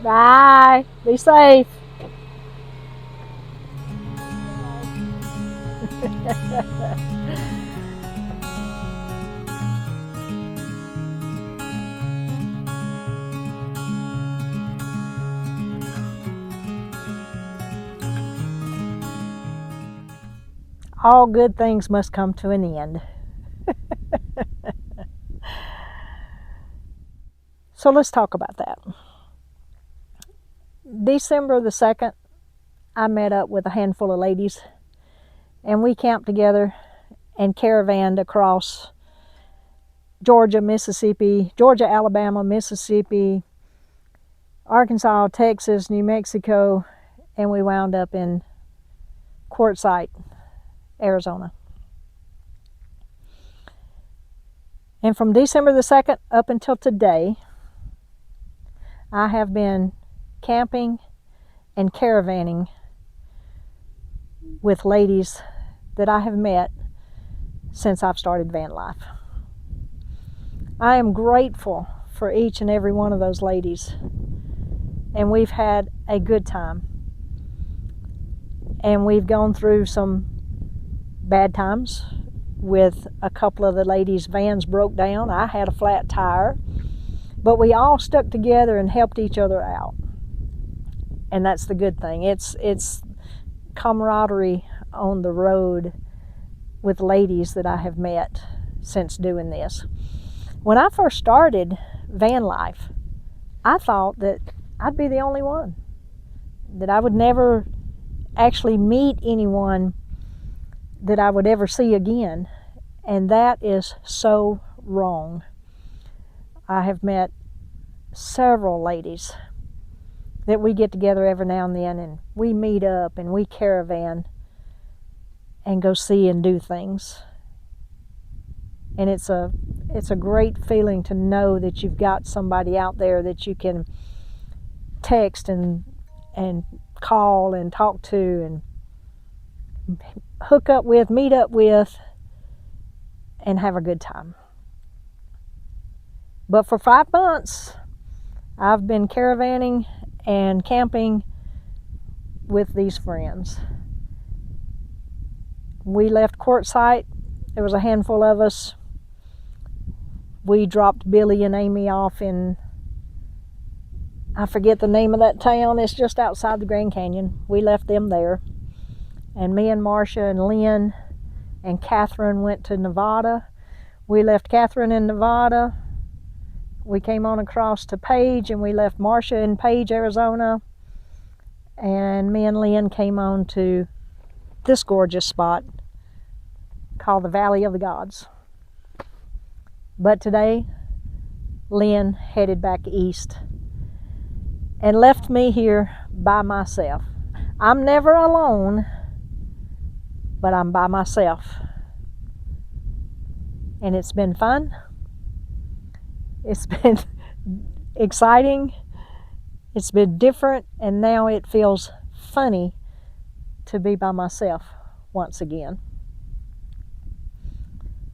Bye. Be safe. All good things must come to an end. So let's talk about that. December the 2nd, I met up with a handful of ladies and we camped together and caravanned across Georgia, Mississippi, Georgia, Alabama, Mississippi, Arkansas, Texas, New Mexico, and we wound up in 𝙝𝙧𝙧𝙧𝙚𝙧𝙧𝙧, Arizona. And from December the 2nd up until today, I have been camping and caravanning with ladies that I have met since I've started van life. I am grateful for each and every one of those ladies, and we've had a good time. And we've gone through some bad times with a couple of the ladies' vans broke down. I had a flat tire, but we all stuck together and helped each other out. And that's the good thing. It's camaraderie on the road with ladies that I have met since doing this. When I first started van life, I thought that I'd be the only one, that I would never actually meet anyone that I would ever see again. And that is so wrong. I have met several ladies that we get together every now and then, and we meet up and we caravan and go see and do things. And it's a great feeling to know that you've got somebody out there that you can text and call and talk to and hook up with, meet up with, and have a good time. But for 5 months, I've been caravanning and camping with these friends. We left 𝙝𝙧𝙧𝙧𝙧𝙧𝙧. There was a handful of us. We dropped Billy and Amy off in, I forget the name of that town. It's just outside the Grand Canyon. We left them there. And me and Marcia and Lynn and Catherine went to Nevada. We left Catherine in Nevada. We came on across to Page, and we left Marcia in Page, Arizona. And me and Lynn came on to this gorgeous spot called the Valley of the Gods. But today, Lynn headed back east and left me here by myself. I'm never alone, but I'm by myself. And it's been fun. It's been exciting. It's been different, and now it feels funny to be by myself once again.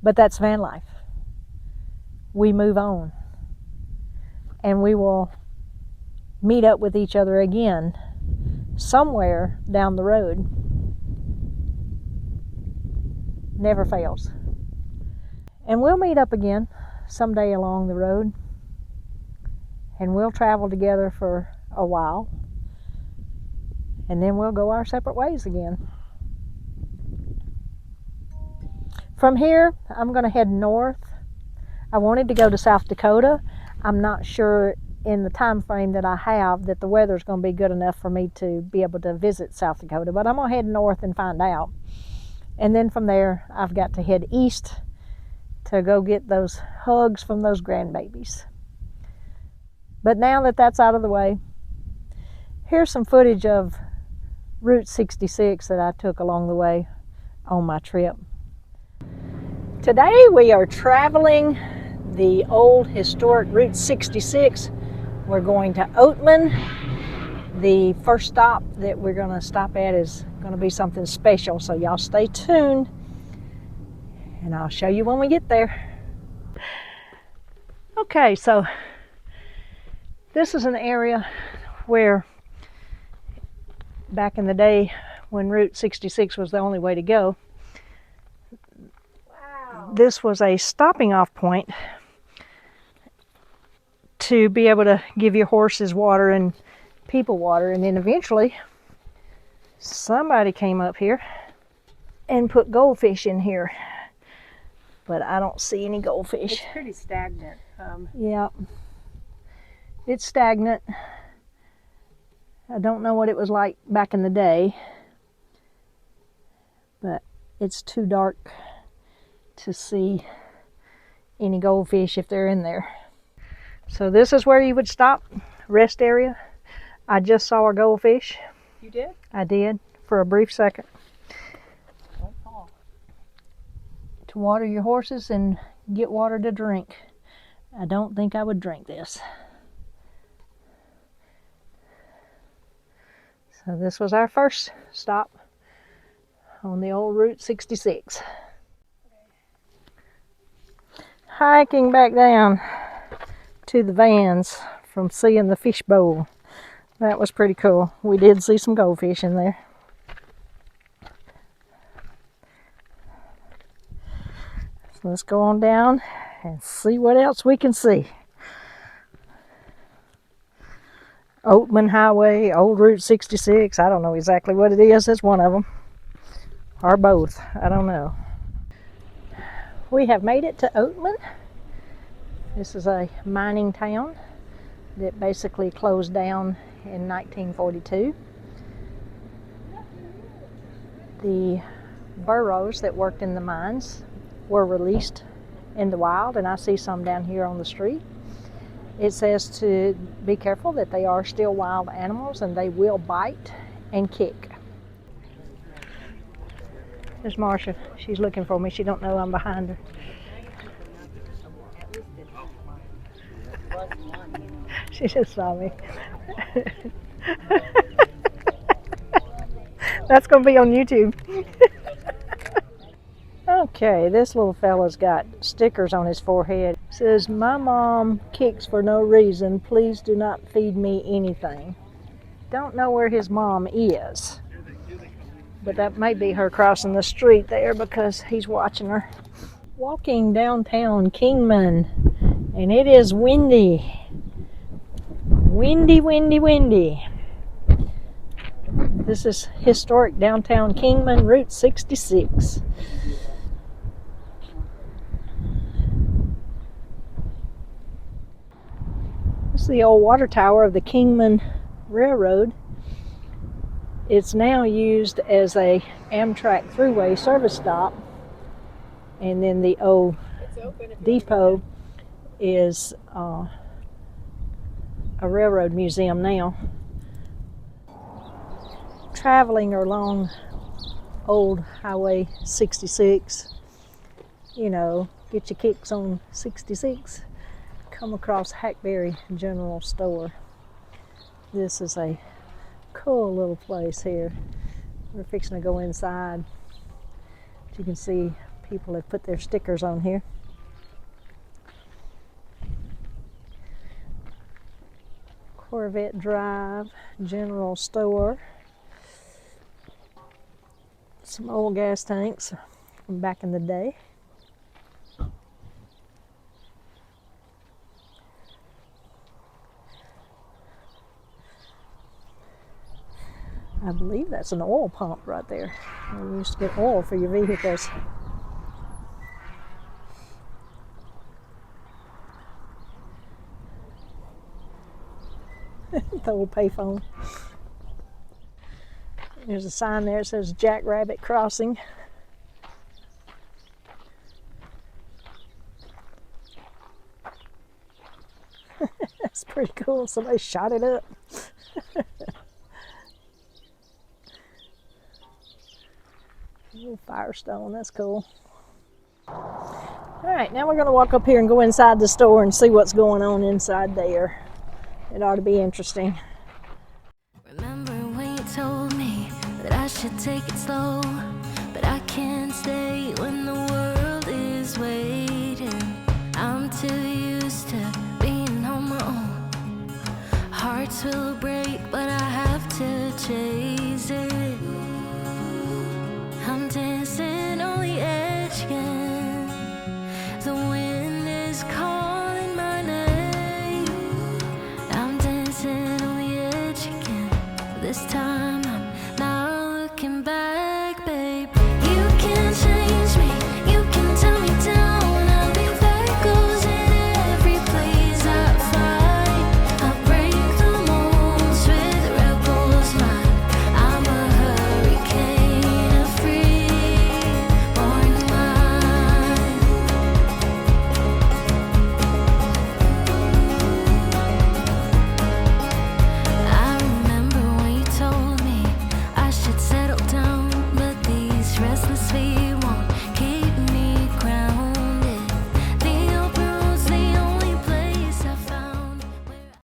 But that's van life. We move on, and we will meet up with each other again somewhere down the road. Never fails. And we'll meet up again someday along the road, and we'll travel together for a while, and then we'll go our separate ways again. From here, I'm going to head north. I wanted to go to South Dakota. I'm not sure in the time frame that I have that the weather's going to be good enough for me to be able to visit South Dakota, but I'm going to head north and find out. And then from there, I've got to head east to go get those hugs from those grandbabies. But now that that's out of the way, here's some footage of Route 66 that I took along the way on my trip. Today we are traveling the old historic Route 66. We're going to Oatman. The first stop that we're going to stop at is going to be something special, so y'all stay tuned and I'll show you when we get there. Okay, so this is an area where back in the day when Route 66 was the only way to go, this was a stopping off point to be able to give your horses water and people water. And then eventually somebody came up here and put goldfish in here, but I don't see any goldfish. It's pretty stagnant. Yeah, it's stagnant. I don't know what it was like back in the day, but it's too dark to see any goldfish if they're in there. So this is where you would stop, rest area. I just saw a goldfish. You did? I did, for a brief second. Don't fall. To water your horses and get water to drink. I don't think I would drink this. So this was our first stop on the old Route 66. Hiking back down to the vans from seeing the fishbowl. That was pretty cool. We did see some goldfish in there. So let's go on down and see what else we can see. Oatman Highway, old Route 66. I don't know exactly what it is. It's one of them. Or both. I don't know. We have made it to Oatman. This is a mining town that basically closed down in 1942. The burros that worked in the mines were released in the wild, and I see some down here on the street. It says to be careful that they are still wild animals and they will bite and kick. There's Marcia. She's looking for me. She don't know I'm behind her. She just saw me. That's going to be on YouTube. Okay, this little fella's got stickers on his forehead. It says, "My mom kicks for no reason. Please do not feed me anything." Don't know where his mom is, but that may be her crossing the street there because he's watching her. Walking downtown Kingman, and it is windy. Windy, windy, windy. This is historic downtown Kingman, Route 66. This is the old water tower of the Kingman Railroad. It's now used as a Amtrak thruway service stop, and then the old depot is a railroad museum now. Traveling along old Highway 66, you know, get your kicks on 66, come across Hackberry General Store. This is a cool little place here. We're fixing to go inside. As you can see, people have put their stickers on here. Corvette Drive General Store. Some old gas tanks from back in the day. I believe that's an oil pump right there. You used to get oil for your vehicles. The old payphone. There's a sign there that says Jackrabbit Crossing. That's pretty cool. Somebody shot it up. Little Firestone, that's cool. Alright, now we're going to walk up here and go inside the store and see what's going on inside there. It ought to be interesting. Remember when you told me that I should take it slow, but I can't stay when the world is waiting. I'm too used to being on my own. Hearts will break chase.